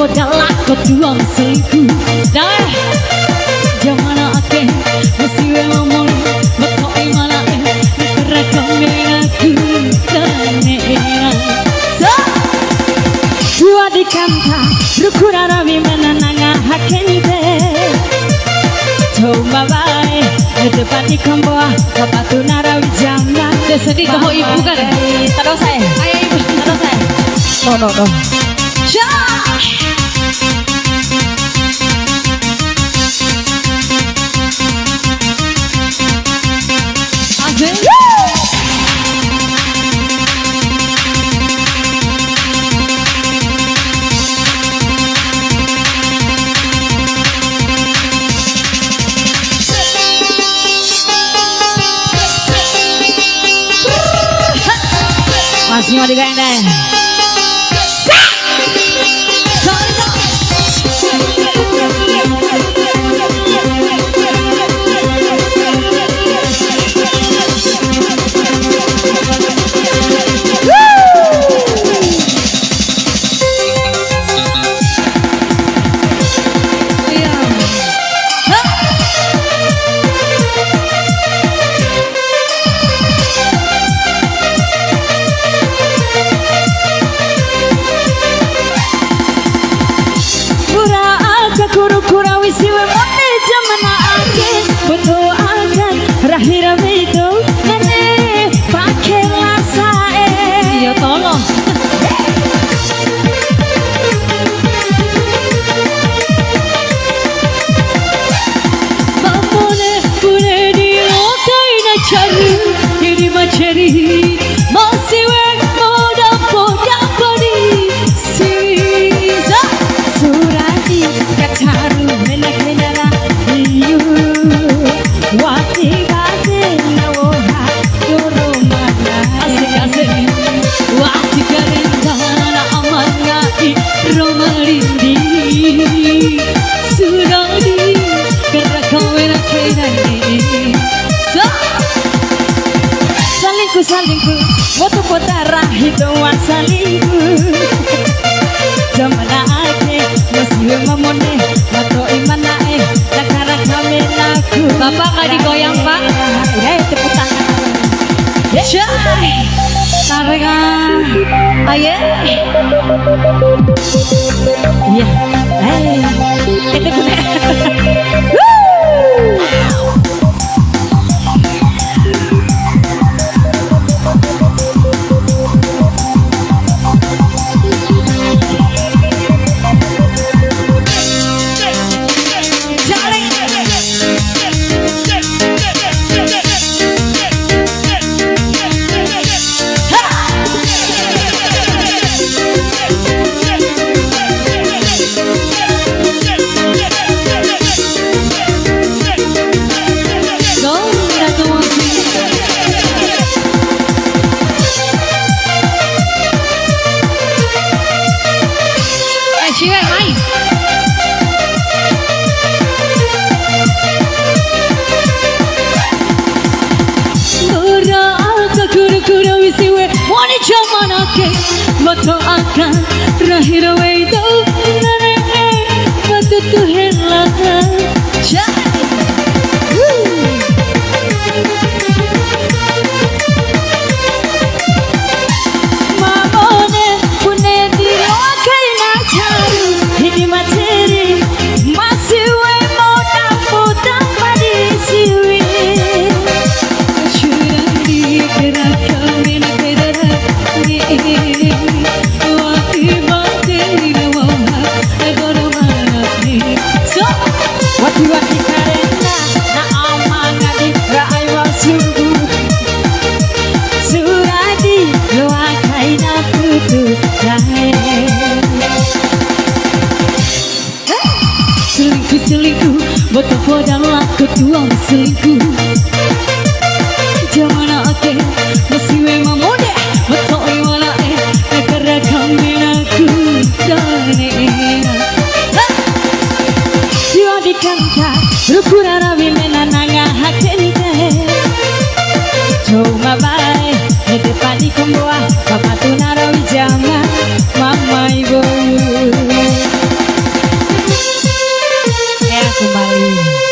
modal aku tuang selingkuh. Dah jangan ake mesti ngomong betul mana kerekomen aku tanah. So dua di kanta rukura rawi menananga hakente. Coba baik depan di komboa bapak tu narawi jangan sedih kau ibu kan taruh saya ayo ibu taruh saya no masih mau digandeng. Salingku, foto potara hidupan salingku. Jamana ake, masih mamone, foto imana nakara kami laku. Bapak nggak digoyang pak? Ya tepuk tangan. Cai, tarengan, aye. Iya, itu guna. Moto akan terakhir itu batu Tuhan lah. Mamone pune diri wakai nacharu ini materi masih we muda padi siwi curang di gerakan menakera ni. Wati karena na amangadi rai wasugu suradi loa kaina putu jahe selingkuh boto podang laku tuang selingkuh jamana ake masih memang muda boto iwala negara kami aku dane di kanta rukura rawi menananga hakente. Coba baik depan di komboa bapak tu narawi jangan mama ibu. kembali.